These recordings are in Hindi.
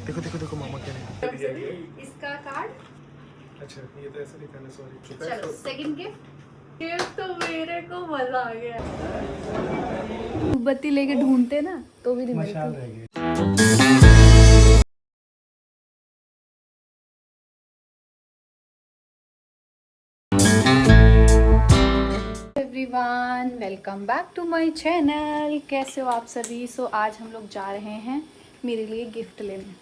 देखो देखो देखो मामा क्या नहीं। इसका कार्ड। अच्छा ये तो ऐसा दिखाना, सॉरी। चलो सेकंड गिफ्ट तो मेरे को मजा आ गया। बत्ती लेके ढूंढते ना तो भी नहीं मशाल मिलती। रह गई। Everyone, welcome back to my channel. कैसे हो आप सभी? सो आज हम लोग जा रहे हैं मेरे लिए गिफ्ट लेने।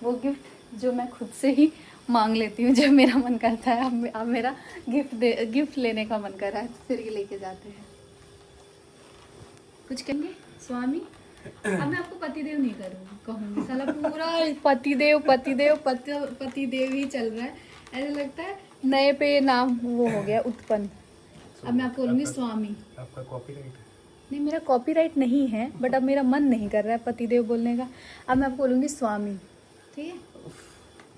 वो गिफ्ट जो मैं खुद से ही मांग लेती हूँ जब मेरा मन करता है। अब मेरा गिफ्ट लेने का मन कर रहा है तो फिर ये लेके जाते हैं। कुछ कहेंगे स्वामी? अब मैं आपको पतिदेव नहीं कहूँगी। साला पूरा पतिदेव ही चल रहा है। ऐसा लगता है नए पे नाम वो हो गया उत्पन्न। अब मैं आपको बोलूँगी स्वामी। आपका कॉपीराइट है? नहीं, मेरा कॉपीराइट नहीं है, बट अब मेरा मन नहीं कर रहा है पतिदेव बोलने का। अब मैं आपको बोलूँगी स्वामी, ठीक है?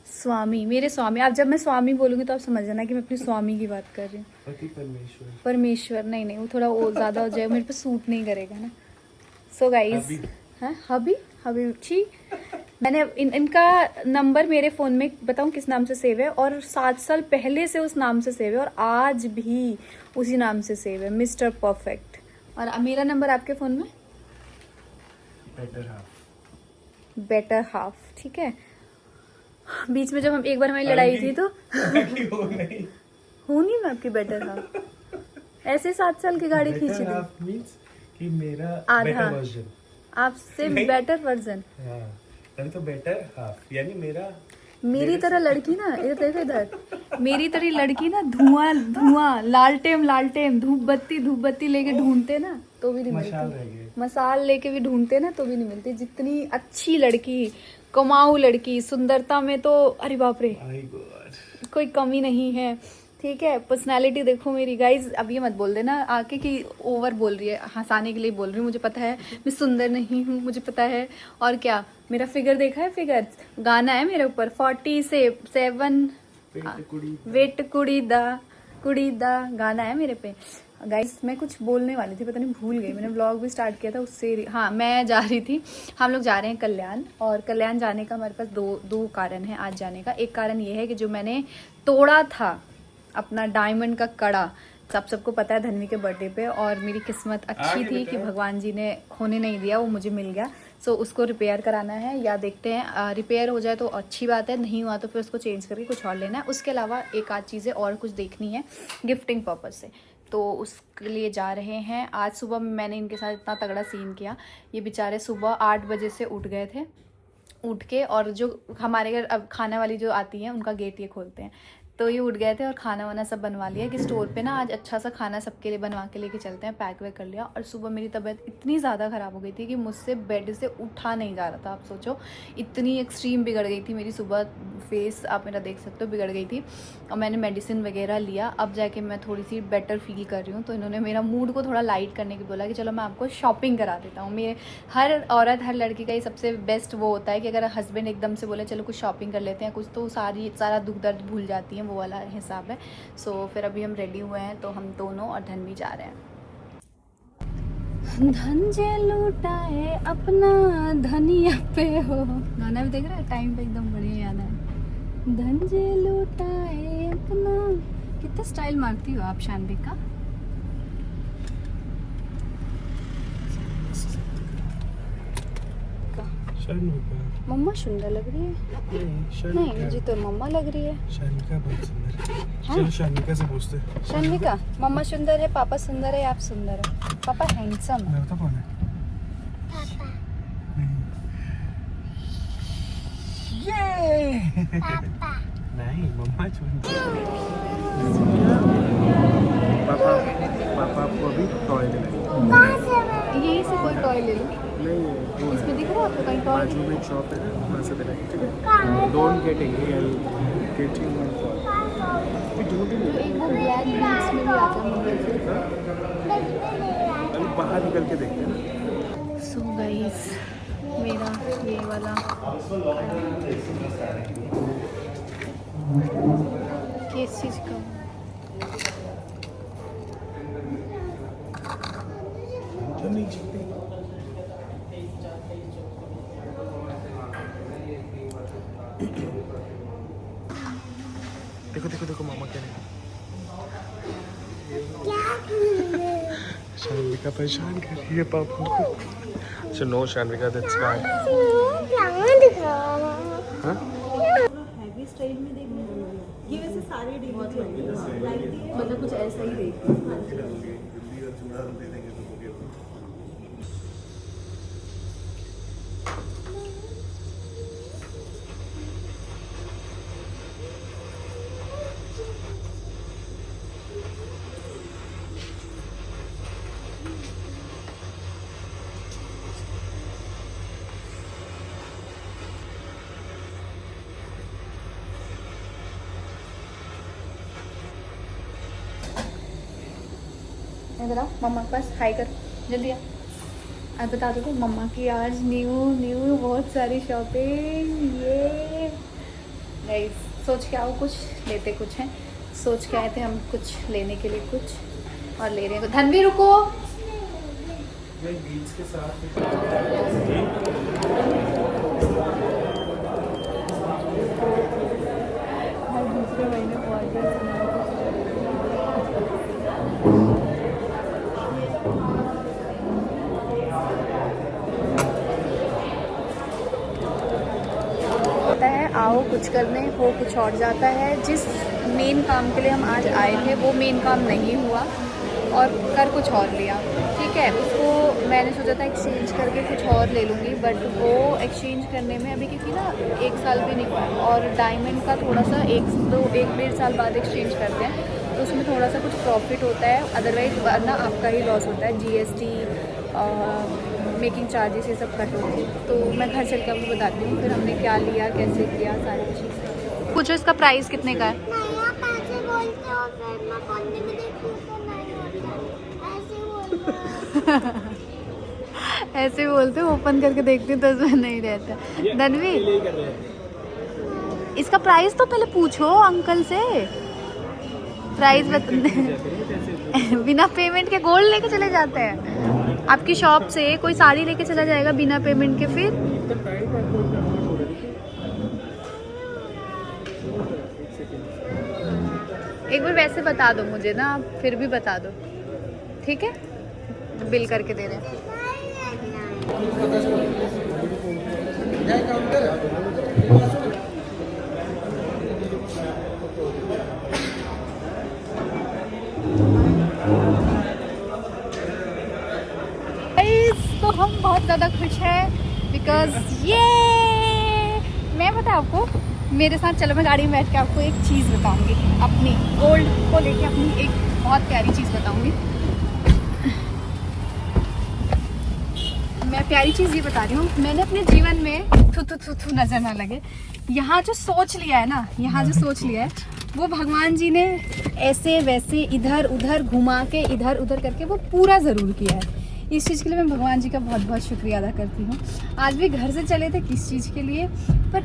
स्वामी, मेरे स्वामी। अब जब मैं स्वामी बोलूँगी तो आप समझ जाना कि मैं अपने स्वामी की बात कर रही हूँ। पति परमेश्वर। परमेश्वर नहीं, वो थोड़ा वो ज़्यादा हो जाएगा, मेरे पे सूट नहीं करेगा ना। सो गाइज, हाँ हबी छी। मैंने इनका नंबर मेरे फ़ोन में बताऊँ किस नाम से सेव है, और 7 साल पहले से उस नाम से सेव है और आज भी उसी नाम से सेव है, मिस्टर परफेक्ट। और मेरा नंबर आपके फ़ोन में बेटर हाफ, ठीक है? बीच में जब हम एक बार हमारी लड़ाई थी तो हूँ नहीं मैं आपकी बेटर हाफ। ऐसे 7 साल की गाड़ी खींची थी कि मेरा आधा वर्जन, आपसे बेटर वर्जन। हाँ तो बेटर हाफ यानी मेरी तरह लड़की ना, इधर देखो इधर, मेरी तरह लड़की ना धुआं लालटेन धूप बत्ती लेके ढूंढते ना तो भी नहीं मिलती। मसाल लेके भी ढूंढते ना तो भी नहीं मिलती। जितनी अच्छी लड़की, कमाऊ लड़की, सुंदरता में तो अरे बाप रे कोई कमी नहीं है, ठीक है? पर्सनालिटी देखो मेरी। गाइज अब ये मत बोल देना आके कि ओवर बोल रही है, हंसाने के लिए बोल रही हूँ। मुझे पता है मैं सुंदर नहीं हूँ, मुझे पता है। और क्या, मेरा फिगर देखा है? फिगर गाना है मेरे ऊपर 47 वेट कुड़ी दा गाना है मेरे पे। गाइज मैं कुछ बोलने वाली थी, पता नहीं भूल गई। मैंने व्लॉग भी स्टार्ट किया था उससे। हाँ, मैं जा रही थी, हम लोग जा रहे हैं कल्याण। और कल्याण जाने का हमारे पास दो कारण है आज जाने का। एक कारण ये है कि जो मैंने तोड़ा था अपना डायमंड का कड़ा, सबको पता है, धन्वी के बर्थडे पे, और मेरी किस्मत अच्छी थी कि भगवान जी ने खोने नहीं दिया, वो मुझे मिल गया। सो उसको रिपेयर कराना है, या देखते हैं रिपेयर हो जाए तो अच्छी बात है, नहीं हुआ तो फिर उसको चेंज करके कुछ और लेना है। उसके अलावा एक आध चीज़ें और कुछ देखनी है गिफ्टिंग पर्पज़ से, तो उसके लिए जा रहे हैं। आज सुबह मैंने इनके साथ इतना तगड़ा सीन किया। ये बेचारे सुबह 8 बजे से उठ गए थे, उठ के, और जो हमारे घर अब खाना वाली जो आती है उनका गेट ये खोलते हैं, तो ये उठ गए थे और खाना वाना सब बनवा लिया कि स्टोर पे ना आज अच्छा सा खाना सबके लिए बनवा के लेके चलते हैं, पैक वैक कर लिया। और सुबह मेरी तबीयत इतनी ज़्यादा ख़राब हो गई थी कि मुझसे बेड से उठा नहीं जा रहा था। आप सोचो, इतनी एक्सट्रीम बिगड़ गई थी मेरी सुबह। फेस आप मेरा देख सकते हो, बिगड़ गई थी। और मैंने मेडिसिन वगैरह लिया, अब जाके मैं थोड़ी सी बेटर फील कर रही हूँ। तो इन्होंने मेरा मूड को थोड़ा लाइट करने की बोला कि चलो मैं आपको शॉपिंग करा देता हूँ। मेरे हर औरत, हर लड़की का ये सबसे बेस्ट वो होता है कि अगर हस्बैंड एकदम से बोले चलो कुछ शॉपिंग कर लेते हैं कुछ, तो सारा दुख दर्द भूल जाती हैं, वो वाला हिसाब है। सो फिर अभी हम रेडी हुए हैं, तो हम दोनों और धन्वी जा रहे हैं। धन जे लूटाए अपना धनिया पे हो, गाना भी देख रहा है, टाइम पे एकदम बढ़िया याद है। धन जे लूटाए अपना, कितना स्टाइल मारती हो आप शानवी का। मम्मा सुंदर लग रही है। नहीं मुझे तो मम्मा लग रही है। शानिका बहुत सुंदर है। हाँ? चलो शानिका से पूछते हैं। शानिका, मम्मा सुंदर है, पापा सुंदर है, आप सुंदर है। पापा हैंडसम है। तो कौन है? पापा। ये पापा नहीं, मम्मा सुंदर। पापा आपको अभी टॉय दिलाएंगे। यही से कोई टॉय ले लो। नहीं, इसमें दिख रहा है आपको कहीं टॉय? बाजू में एक शॉप है, वहाँ से दिलाएंगे, ठीक है? Don't get angry, I get you one for. एक वो ब्लैक बीट्स में भी आता है। अभी बाहर निकल के देखते हैं ना। सो गाइस, मेरा ये वाला किस चीज़ का देखो देखो देखो मामा क्या रहे शानविका परेशान कर रही है पापा को। So no Shanvika, that's why. हाँ? हैवी स्टाइल में देखना ये वैसे सारे मतलब कुछ ऐसा ही देख। इधर आओ, मम्मा के पास हाई कर, जल्दी आ। आज बता दो मम्मा की आज न्यू बहुत सारी शॉपिंग। ये गाइस सोच के आओ, कुछ लेते कुछ हैं, सोच के आए थे हम कुछ लेने के लिए कुछ और ले रहे हैं। धनवी रुको, बीच के साथ हर दूसरे महीने पहुँच गए। आओ कुछ करने, हो कुछ और जाता है। जिस मेन काम के लिए हम आज आए थे वो मेन काम नहीं हुआ और कर कुछ और लिया। ठीक है, उसको मैंने सोचा था एक्सचेंज करके कुछ और ले लूँगी, बट वो एक्सचेंज करने में अभी क्योंकि ना 1 साल भी नहीं हुआ और डायमंड का थोड़ा सा 1-1.5 साल बाद एक्सचेंज करते हैं तो उसमें थोड़ा सा कुछ प्रॉफिट होता है, अदरवाइज वरना आपका ही लॉस होता है। GST मेकिंग चार्जेस ये सब कट होते हैं। तो मैं घर चल के आपको बताती हूँ फिर हमने क्या लिया, कैसे किया, सारी चीज़। पूछो इसका प्राइस कितने का है। ऐसे बोलते हो, ओपन करके देखती हूँ तो उसमें नहीं रहता। धनवी इसका प्राइस तो पहले पूछो अंकल से, प्राइस बिना पेमेंट के गोल्ड लेके चले जाते हैं। आपकी शॉप से कोई साड़ी लेके चला जाएगा बिना पेमेंट के, फिर एक बार वैसे बता दो मुझे ना, आप फिर भी बता दो, ठीक है? बिल करके दे रहे हैं। तो हम बहुत ज़्यादा खुश हैं बिकॉज ये मैं बताऊँ आपको, मेरे साथ चलो मैं गाड़ी में बैठ के आपको एक चीज़ बताऊंगी, अपनी गोल्ड को लेके अपनी एक बहुत प्यारी चीज़ बताऊंगी। मैं प्यारी चीज़ ये बता रही हूँ, मैंने अपने जीवन में थू नज़र ना लगे, यहाँ जो सोच लिया है ना, यहाँ जो सोच लिया है वो भगवान जी ने ऐसे वैसे इधर उधर घुमा के इधर उधर करके वो पूरा ज़रूर किया है। इस चीज़ के लिए मैं भगवान जी का बहुत बहुत शुक्रिया अदा करती हूँ। आज भी घर से चले थे किस चीज़ के लिए, पर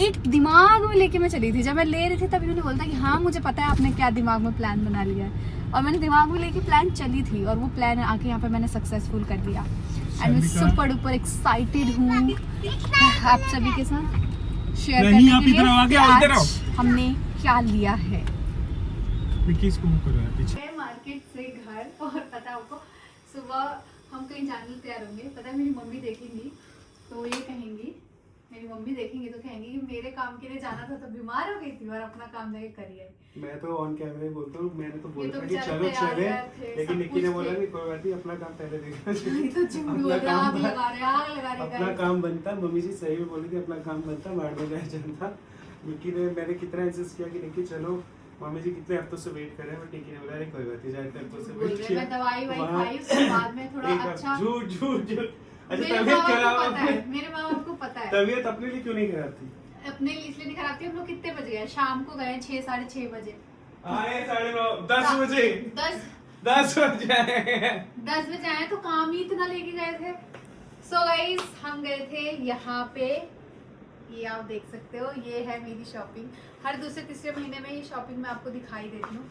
एक दिमाग में लेके मैं चली थी। जब मैं ले रही थी तभी मैंने बोला कि हाँ मुझे पता है आपने क्या दिमाग में प्लान बना लिया है, और मैंने दिमाग में लेके प्लान चली थी और वो प्लान आके यहाँ पे मैंने सक्सेसफुल कर दिया। एंड मैं सुपर डुपर एक्साइटेड हूँ आप सभी के साथ शेयर करने के लिए आज हमने क्या लिया है। मार्केट से घर, और पता आपको सुबह हम कहीं जाने तैयार होंगे, पता है मेरी मम्मी देखेंगी तो ये कहेंगी, मेरी मम्मी देखेंगे तो कहेंगी कि मेरे काम के लिए जाना था तो बीमार हो गई थी और अपना काम जाके करिए। मैं तो ऑन कैमरा बोलता हूँ, मैंने तो बोला कि चलो चले, लेकिन निक्की ने बोला नहीं कोई बात नहीं, अपना काम पहले देखना चाहिए। अपना काम बनता, मम्मी जी सही में बोली थी, अपना काम बनता, बाद में रह जाता। निक्की ने, मैंने कितना इंसिस्ट किया कि निक्की चलो, मम्मी जी कितने हफ्तों से वेट कर रहे हैं, बट निक्की ने बोला कोई बात नहीं, जाते हफ्तों से वेट किया। मैं दवाई खाई उसके बाद में थोड़ा अच्छा झूठ। अच्छा मेरे तबीयत खराब, मेरे माँ बाप को पता है तबीयत अपने लिए क्यों नहीं खराब थी? अपने लिए इसलिए नहीं खराब थी, हम लोग कितने बजे गए, शाम को गए 6-6:30 बजे, आए 9:30 10 बजे 10 बजे आए तो काम ही इतना लेके गए थे। सो गाइस हम गए थे यहाँ पे, ये आप देख सकते हो, ये है मेरी शॉपिंग। हर दूसरे तीसरे महीने में ये शॉपिंग मैं आपको दिखाई देती हूँ।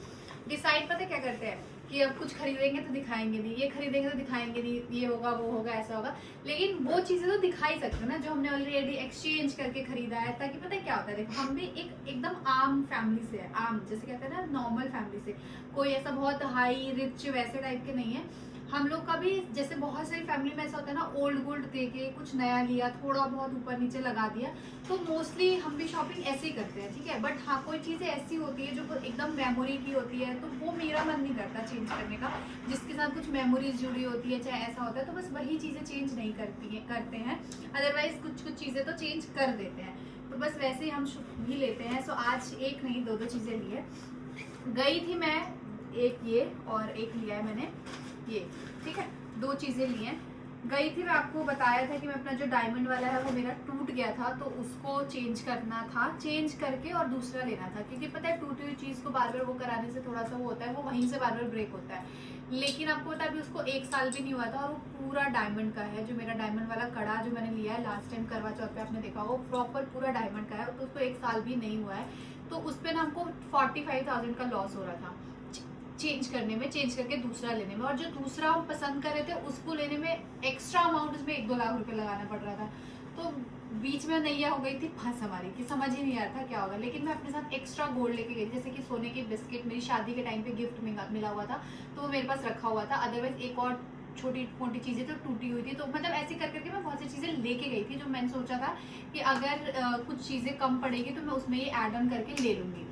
डिसाइड पता है क्या करते हैं कि अब कुछ खरीदेंगे तो दिखाएंगे नहीं, ये खरीदेंगे तो दिखाएंगे नहीं, ये होगा वो होगा ऐसा होगा, लेकिन वो चीजें तो दिखा ही सकते हैं ना जो हमने ऑलरेडी एक्सचेंज करके खरीदा है। ताकि पता है क्या होता है, देखो हम भी एकदम आम फैमिली से है, आम जैसे कहते हैं ना नॉर्मल फैमिली से, कोई ऐसा बहुत हाई रिच वैसे टाइप के नहीं है हम लोग का भी। जैसे बहुत सारी फैमिली में ऐसा होता है ना, ओल्ड गोल्ड दे के कुछ नया लिया, थोड़ा बहुत ऊपर नीचे लगा दिया, तो मोस्टली हम भी शॉपिंग ऐसे ही करते हैं, ठीक है। बट हाँ कोई चीजें ऐसी होती है जो एकदम मेमोरी की होती है, तो वो मेरा मन नहीं करता चेंज करने का, जिसके साथ कुछ मेमोरीज जुड़ी होती है चाहे ऐसा होता है, तो बस वही चीजें चेंज नहीं करते हैं। अदरवाइज कुछ चीजें तो चेंज कर देते हैं, तो बस वैसे ही हम भी लेते हैं। सो आज एक नहीं दो चीजें ली है। गई थी मैं, एक ये और एक लिया है मैंने ये, ठीक है, 2 चीजें ली हैं। गई थी, मैं आपको बताया था कि मैं अपना जो डायमंड वाला है वो मेरा टूट गया था, तो उसको चेंज करना था, चेंज करके और दूसरा लेना था, क्योंकि पता है टूटी हुई चीज को बार बार वो कराने से थोड़ा सा वो होता है, वो वहीं से बार बार ब्रेक होता है। लेकिन आपको पता है अभी उसको 1 साल भी नहीं हुआ था, और वो पूरा डायमंड का है। जो मेरा डायमंड वाला कड़ा जो मैंने लिया है लास्ट टाइम करवा चौथ पे आपने देखा, वो प्रॉपर पूरा डायमंड का है, तो उसको 1 साल भी नहीं हुआ है, तो उस पर ना हमको 45,000 का लॉस हो रहा था चेंज करने में, चेंज करके दूसरा लेने में। और जो दूसरा हम पसंद कर रहे थे उसको लेने में एक्स्ट्रा अमाउंट उसमें 1-2 लाख रुपए लगाना पड़ रहा था, तो बीच में नैया हो गई थी फंस हमारी, कि समझ ही नहीं आ रहा था क्या होगा। लेकिन मैं अपने साथ एक्स्ट्रा गोल्ड लेके गई, जैसे कि सोने के बिस्किट मेरी शादी के टाइम पे गिफ्ट मिला हुआ था, तो वो मेरे पास रखा हुआ था। अदरवाइज एक और छोटी मोटी चीजें तो टूटी हुई थी, तो मतलब ऐसे कर करके मैं बहुत सी चीजें लेके गई थी, जो मैंने सोचा था कि अगर कुछ चीजें कम पड़ेगी तो मैं उसमें ये ऐड ऑन करके ले लूंगी।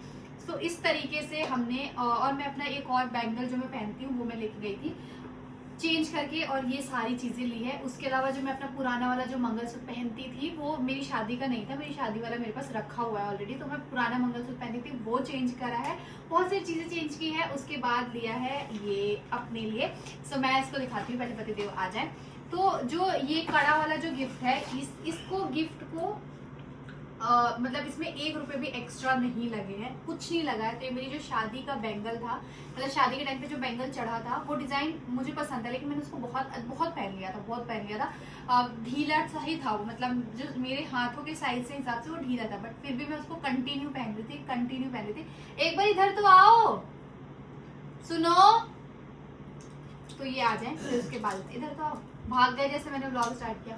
तो इस तरीके से हमने, और मैं अपना एक और बैंगल जो मैं पहनती हूँ वो मैं लेके गई थी चेंज करके, और ये सारी चीजें ली है। उसके अलावा जो मैं अपना पुराना वाला जो मंगलसूत्र पहनती थी वो मेरी शादी का नहीं था, मेरी शादी वाला मेरे पास रखा हुआ है ऑलरेडी, तो मैं पुराना मंगलसूत्र पहनती थी वो चेंज करा है, बहुत सारी चीजें चेंज की है। उसके बाद लिया है ये अपने लिए, सो मैं इसको दिखाती हूँ, पहले पतिदेव आ जाए। तो जो ये कड़ा वाला जो गिफ्ट है, इसको गिफ्ट को मतलब इसमें 1 रुपए भी एक्स्ट्रा नहीं लगे हैं, कुछ नहीं लगा है। तो ये मेरी जो शादी का बैंगल था, मतलब शादी के टाइम पे जो बैंगल चढ़ा था, वो डिजाइन मुझे पसंद है, लेकिन मैंने उसको बहुत पहन लिया था, ढीला सा ही था वो, मतलब जो मेरे हाथों के साइज से हिसाब से वो ढीला था, बट फिर भी मैं उसको कंटिन्यू पहन रही थी। एक बार इधर तो आओ, सुनो, तो ये आ जाए, फिर उसके बाद इधर तो आओ, भाग गए जैसे मैंने व्लॉग स्टार्ट किया।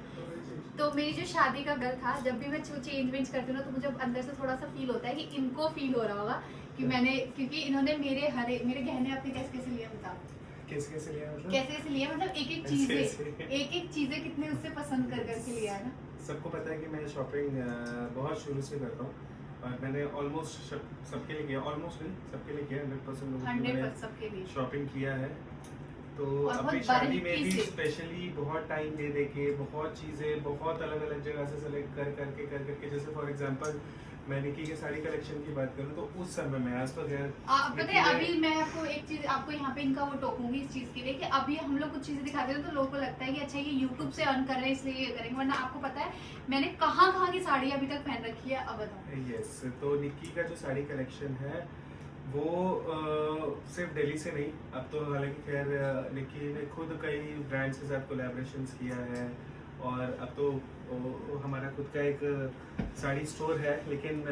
तो मेरी जो शादी का घर था, जब भी मैं चेंज करती हूँ ना, तो मुझे अंदर से थोड़ा सा फील होता है कि इनको फील हो रहा होगा कि मैंने, क्योंकि इन्होंने मेरे गहने अपने कैसे लिए बता, कैसे लिया, मतलब कैसे लिए, मतलब एक चीजें कितने उससे पसंद करके लिया है ना। सबको पता है कि मैं शॉपिंग बहुत शुरू से करता हूँ, और मैंने ऑलमोस्ट सबके लिए किया, ऑलमोस्ट नहीं सबके लिए किया, 100% लोगों के लिए सबके लिए शॉपिंग किया है। तो और अपनी बहुत शादी में भी बारीकी से। स्पेशली बहुत टाइम दे के बहुत चीज़ें बहुत अलग अलग जगह से सेलेक्ट कर करके, जैसे फॉर एग्जांपल मैं निकी के साड़ी कलेक्शन की बात करूँ, तो उस समय में आज तो पता है अभी मैं आपको एक चीज, आपको यहाँ पे इनका वो टोकूंगी इस चीज के लिए, कि अभी हम लोग कुछ चीजें दिखाते हैं तो लोगों को लगता है कि अच्छा ये YouTube से अर्न कर रहे हैं इसलिए ये करेंगे, वरना आपको पता है मैंने कहाँ की साड़ी अभी तक पहन रखी है, अब बताओ। यस, तो निकी का जो साड़ी कलेक्शन है वो सिर्फ दिल्ली से नहीं, अब तो हालांकि खैर निकी ने खुद कई ब्रांड्स के साथ कोलैबोरेशंस किया है, और अब तो हमारा खुद का एक साड़ी स्टोर है। लेकिन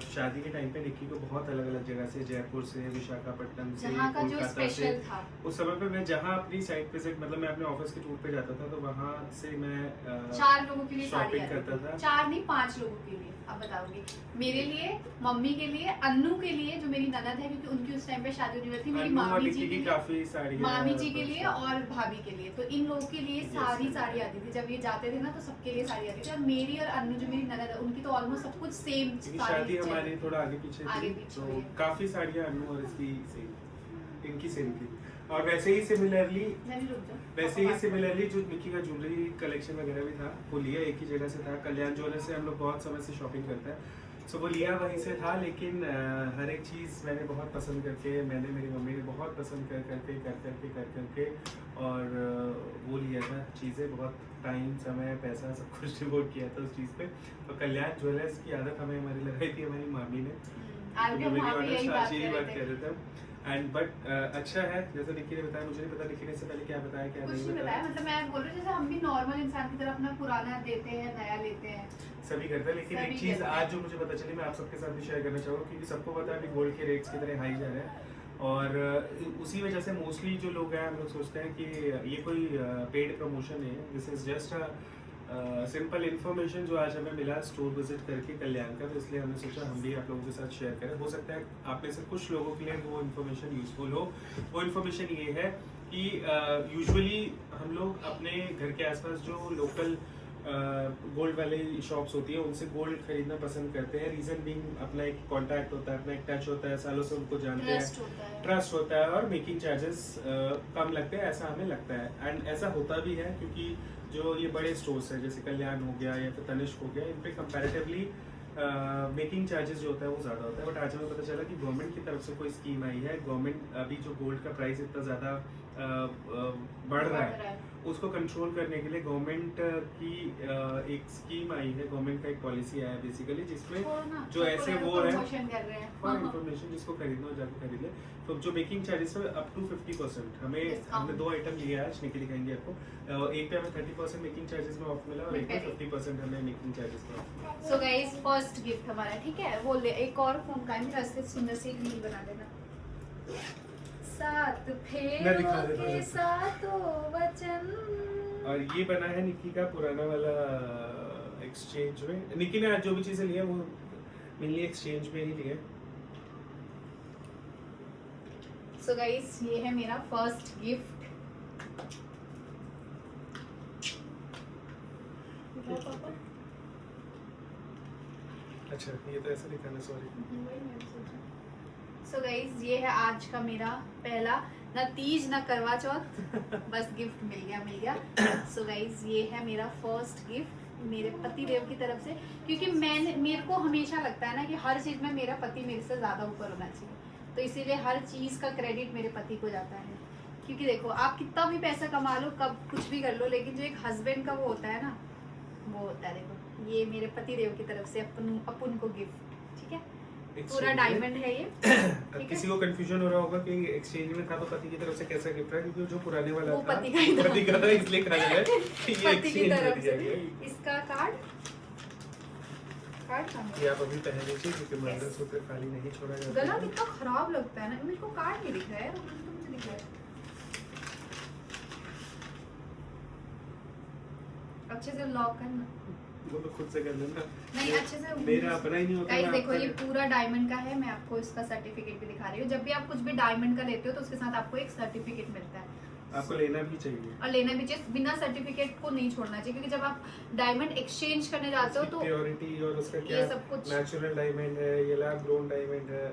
शादी के टाइम पे निकी को बहुत अलग अलग जगह से, जयपुर से, विशाखापट्टनम से, कोलकाता से, उस समय पे मैं जहाँ अपनी साइट पे से, मतलब मैं अपने ऑफिस के टूर पे जाता था, तो वहाँ से मैं 4 लोगों के लिए शॉपिंग करता था। 4 नहीं 5 लोगों के लिए, अब बताओगे, मेरे लिए, मम्मी के लिए, अन्नू के लिए जो मेरी ननद है, क्योंकि उनकी उस टाइम पे शादी होने वाली थी, मेरी मामी जी के लिए, काफी साड़ी, मामी जी के लिए और भाभी के लिए, तो इन लोगों के लिए सारी साड़ी आती थी। जब ये जाते थे ना तो सबके लिए साड़ी आती थी, और मेरी और अन्नू जो मेरी ननद है उनकी तो ऑलमोस्ट सब कुछ सेम शादी हमारी थोड़ा आगे पीछे थी, तो काफी साड़ियाँ अन्नू और इसकी सेम, इनकी सेम थी। और वैसे ही सिमिलरली जो निकी का ज्वेलरी कलेक्शन वगैरह भी था, वो लिया एक ही जगह से था, कल्याण ज्वेलर से हम लोग बहुत समय से शॉपिंग करते हैं, सो वो लिया वहीं से था। लेकिन हर एक चीज़ मैंने बहुत पसंद करके, मेरी मम्मी ने बहुत पसंद कर करके और वो लिया था चीज़ें, बहुत टाइम, समय, पैसा सब कुछ डिवोट किया था उस चीज़ पे। और कल्याण ज्वेलर्स की आदत हमारी लगाई थी हमारी मामी ने, यही बात कर रहे थे। एंड बट अच्छा है, जैसा निकी ने बताया, मुझे नहीं पता निकी ने इससे पहले क्या बताया क्या नहीं बताया, मतलब मैं बोल रही हूँ जैसे हम भी नॉर्मल इंसान की तरह अपना पुराना देते हैं, नया लेते हैं, सभी करते हैं। लेकिन एक चीज आज जो मुझे पता चली, मैं आप सबके साथ भी शेयर करना चाहूँगा, क्योंकि सबको पता है कि गोल्ड के रेट्स कितने हाई जा रहे हैं। और उसी वजह से मोस्टली जो लोग हैं हम लोग सोचते हैं कि ये कोई पेड प्रमोशन है, this is just simple information जो आज हमें मिला स्टोर विजिट करके कल्याण का, तो इसलिए हमने सोचा हम भी आप लोगों के साथ शेयर करें। हो सकता है आप में से कुछ लोगों के लिए वो इन्फॉर्मेशन यूजफुल हो। वो इन्फॉर्मेशन ये है कि यूजुअली हम लोग अपने घर के आसपास जो लोकल गोल्ड वाले शॉप्स होती है उनसे गोल्ड खरीदना पसंद करते हैं। रीजन बीइंग अपना एक कांटेक्ट होता है, अपना एक टच होता है, सालों से उनको जानते हैं, ट्रस्ट होता है और मेकिंग चार्जेस कम लगते हैं, ऐसा हमें लगता है। एंड ऐसा होता भी है क्योंकि जो ये बड़े स्टोर्स हैं जैसे कल्याण हो गया या फिर तनिष्क हो गया, इन पे कंपैरेटिवली मेकिंग चार्जेस जो होता है वो ज़्यादा होता है। बट आज हमें पता चला कि गवर्नमेंट की तरफ से कोई स्कीम आई है। गवर्नमेंट अभी जो गोल्ड का प्राइस इतना ज़्यादा बढ़ रहा है उसको कंट्रोल करने के लिए गवर्नमेंट की एक स्कीम आई है, गवर्नमेंट का एक पॉलिसी आया है बेसिकली, जिसमें जो ऐसे वो है फॉर इन्फॉर्मेशन जिसको खरीदना हो जाकर खरीद ले। तो जो मेकिंग चार्जेस है अप टू 50%। हमने 2 आइटम लिए आज, निकी दिखाएंगे आपको। एक पे हमें 30% मेकिंग चार्जेस में ऑफ मिला और एक पे 50% हमें मेकिंग चार्जेस में of. So guys first gift हमारा, ठीक है, वो ले एक और फोन का मेरा से सुंदर सी एक रील बना देना। सात फेरों के सातों वचन। और ये बना है निक्की का पुराना वाला एक्सचेंज में। निक्की ने आज जो भी चीजें ली है वो मेनली एक्सचेंज में ही ली है। सो गाइस ये है मेरा फर्स्ट गिफ्ट। अच्छा ये तो ऐसा दिखाना, सॉरी। सो गाइस ये है आज का मेरा पहला, ना तीज ना करवा चौथ, बस गिफ्ट मिल गया। सो गाइस ये है मेरा फर्स्ट गिफ्ट मेरे पति देव की तरफ से, क्योंकि मेरे को हमेशा लगता है ना कि हर चीज में मेरा पति मेरे से ज्यादा ऊपर होना चाहिए, तो इसीलिए हर चीज का क्रेडिट मेरे पति को जाता है। क्योंकि देखो आप कितना भी पैसा कमा लो, कब कुछ भी कर लो, लेकिन जो एक हस्बैंड का वो होता है ना, वो होता है। देखो ये मेरे पति देव की तरफ से अपन को गिफ्ट, ठीक है, पूरा डायमंड है ये। किसी को कंफ्यूजन हो रहा होगा कि एक्सचेंज में था तो पति की तरफ से कैसा गिफ्ट है, क्योंकि जो पुराने वाला वो था पति का था इसलिए कहा गया है कि ये पति की एक्सचेंज तरफ में दिया से। गया है। इसका कार्ड ये आप अभी पहन लीजिए क्योंकि मंगलसूत्र खाली नहीं छोड़ा जाता। गला कितना खराब लगता है ना, मेरे को कार्ड नहीं दिख रहा है, मुझे दिख रहा है। अच्छे से लॉक करना, वो तो खुद से कर लेना। नहीं अच्छे से, मेरा अपना ही नहीं होता। गाइस देखो ये पूरा डायमंड का है, मैं आपको इसका सर्टिफिकेट भी दिखा रही हूँ। जब भी आप कुछ भी डायमंड का लेते हो तो उसके साथ आपको एक सर्टिफिकेट मिलता है, आपको लेना भी चाहिए और लेना भी चाहिए। बिना सर्टिफिकेट को नहीं छोड़ना चाहिए, क्योंकि जब आप डायमंड एक्सचेंज करने जाते हो तो प्योरिटी और उसका क्या ये सब कुछ नेचुरल डायमंड है, ये लैब ग्रोन डायमंड है,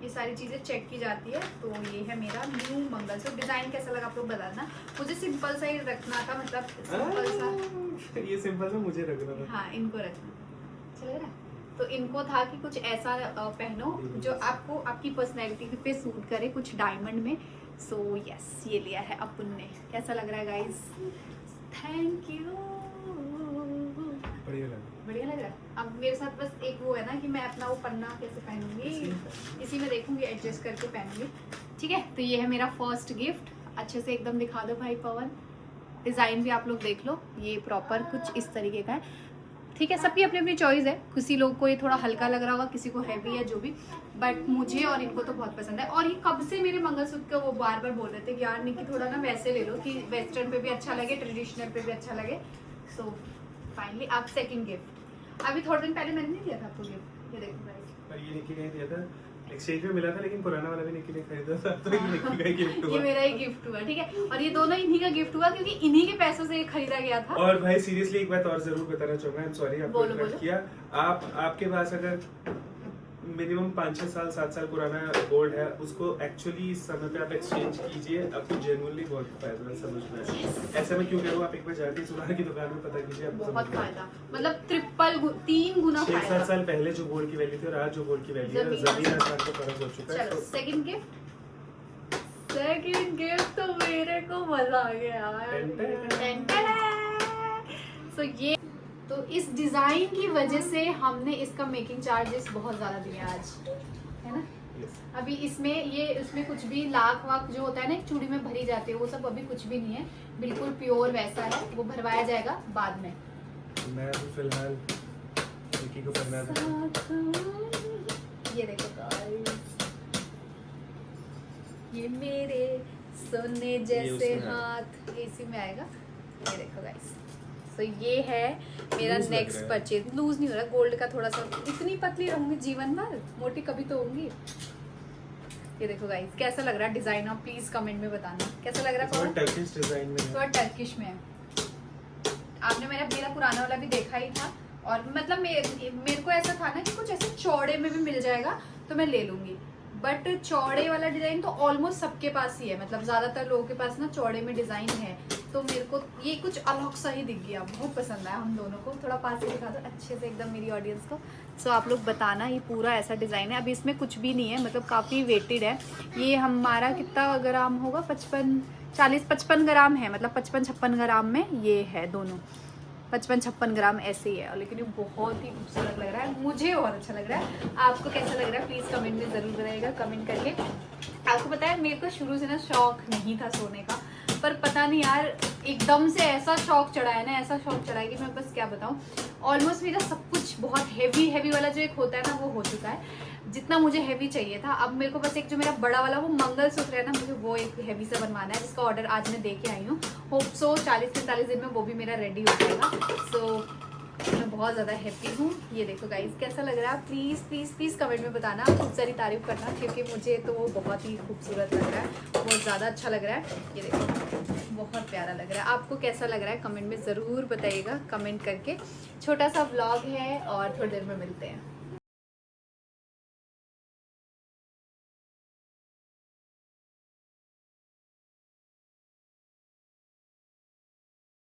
ये सारी चीजें चेक की जाती है। तो ये है मेरा न्यू मंगलसूत्र। डिजाइन कैसा लगा आप लोग बताना। मुझे सिंपल सा ही रखना था, मतलब सिंपल सा। ये सिंपल सा मुझे रखना था। हाँ इनको रखना चलेगा ना। तो इनको था कि कुछ ऐसा पहनो जो आपको आपकी पर्सनैलिटी पे सूट करे, कुछ डायमंड में। सो यस ये लिया है अपन ने। कैसा लग रहा है गाइस? थैंक यू, बढ़िया लग रहा है। अब मेरे साथ बस एक वो है ना कि मैं अपना वो पन्ना कैसे पहनूंगी, इसी में देखूंगी, एडजस्ट करके पहनूंगी, ठीक है। तो ये है मेरा फर्स्ट गिफ्ट। अच्छे से एकदम दिखा दो भाई पवन, डिज़ाइन भी आप लोग देख लो। ये प्रॉपर कुछ इस तरीके का है, ठीक है। सबकी अपनी अपनी चॉइस है, किसी लोग को ये थोड़ा हल्का लग रहा होगा, किसी को हैवी है, जो भी, बट मुझे और इनको तो बहुत पसंद है। और ये कब से मेरे मंगलसूत्र का वो बार बार बोल रहे थे कि यार निकी थोड़ा ना वैसे ले लो कि वेस्टर्न पे भी अच्छा लगे, ट्रेडिशनल पे भी अच्छा लगे। सो फाइनली अब सेकंड गिफ्ट। अभी थोड़े दिन पहले मैंने नहीं दिया था आपको गिफ्ट, ये देखो गाइस। ये निकी ने दिया था, एक्सचेंज में मिला था, लेकिन पुराना वाला भी निकी ने खरीदा था, तो ये निकी का ही गिफ्ट हुआ। ये मेरा ही गिफ्ट हुआ, ठीक है। और ये दोनों इन्हीं का गिफ्ट हुआ, क्योंकि इन्हीं के पैसों से ये खरीदा गया था। और भाई सीरियसली एक बात और जरूर बताना चाहूंगा, आई एम सॉरी आपको इंटरप्ट किया। आपके पास अगर मिनिमम 5-6 साल 7 साल पुराना गोल्ड है, उसको एक्चुअली इस समय पे आप एक्सचेंज कीजिए, आपको जेन्युइनली बहुत फायदा समझ में आए। ऐसा मैं क्यों कह रहा हूँ, आप एक बार जाके सुनार की दुकान में पता कीजिए, आपको बहुत फायदा, मतलब 3 गुना फायदा। 6-7 साल पहले जो गोल्ड की वैल्यू थी और आज जो गोल्ड की वैल्यू है, जमीन आसमान का फर्क हो चुका है। चलो सेकंड गिफ्ट तो मेरे को मजा आ गया यार। सो ये तो इस डिजाइन की वजह से हमने इसका मेकिंग चार्जेस बहुत ज्यादा दिए आज, है ना। अभी इसमें कुछ भी लाख वाख जो होता है ना एक चूड़ी में भरी जाती है, वो सब अभी कुछ भी नहीं है, बिल्कुल प्योर वैसा है। वो भरवाया जाएगा बाद में। मैं अभी फिलहाल निकी को पहना था। ये देखो गाइस, ये मेरे सोने जैसे उसमें हाथ, ये इसी में आएगा। ये देखो गाइस, तो ये है मेरा Loose लग नेक्स्ट रहा है। परचेज। लूज नहीं हो रहा, गोल्ड का थोड़ा सा। इतनी पतली रहूंगी जीवन भर, मोटी कभी तो होंगी। ये देखो गाइस, कैसा लग रहा है डिजाइन? आप प्लीज कमेंट में बताना कैसा लग रहा है। थोड़ा टर्किश डिजाइन में है। थोड़ा टर्किश में है। आपने मेरा पुराना वाला भी देखा ही था, और मतलब मेरे को ऐसा था ना कि कुछ ऐसे चौड़े में भी मिल जाएगा तो मैं ले लूंगी, बट चौड़े वाला डिजाइन तो ऑलमोस्ट सबके पास ही है, मतलब ज्यादातर लोगों के पास ना चौड़े में डिजाइन है। तो मेरे को ये कुछ अलग सा ही दिख गया, बहुत पसंद आया हम दोनों को। थोड़ा पास से दिखा दो अच्छे से एकदम मेरी ऑडियंस को। सो आप लोग बताना, ये पूरा ऐसा डिज़ाइन है। अभी इसमें कुछ भी नहीं है, मतलब काफ़ी वेटेड है। ये हमारा कितना ग्राम होगा? 55 ग्राम है, मतलब 55-56 ग्राम में ये है दोनों। 55-56 ग्राम ऐसे ही है, लेकिन ये बहुत ही खूबसूरत लग रहा है, मुझे बहुत अच्छा लग रहा है। आपको कैसा लग रहा है प्लीज़ कमेंट में ज़रूर बताइएगा, कमेंट करके। आपको पता है मेरे को शुरू से ना शौक नहीं था सोने का, पर पता नहीं यार एकदम से ऐसा शौक चढ़ा है ना, ऐसा शौक चढ़ा है कि मैं बस क्या बताऊँ। ऑलमोस्ट मेरा सब कुछ बहुत हैवी वाला जो एक होता है ना, वो हो चुका है जितना मुझे हैवी चाहिए था। अब मेरे को बस एक जो मेरा बड़ा वाला वो मंगलसूत्र है ना, मुझे वो एक हैवी सा बनवाना है, जिसका ऑर्डर आज मैं दे के आई हूँ। होप सो 40-45 दिन में वो भी मेरा रेडी हो जाएगा। सो मैं बहुत ज़्यादा हैप्पी हूँ। ये देखो गाइस कैसा लग रहा है, प्लीज़ प्लीज़ प्लीज़ कमेंट में बताना, खूब सारी तारीफ करना, क्योंकि मुझे तो वो बहुत ही खूबसूरत लग रहा है, बहुत ज़्यादा अच्छा लग रहा है। ये देखो बहुत प्यारा लग रहा है। आपको कैसा लग रहा है कमेंट में ज़रूर बताइएगा, कमेंट करके। छोटा सा व्लॉग है और थोड़ी देर में मिलते हैं।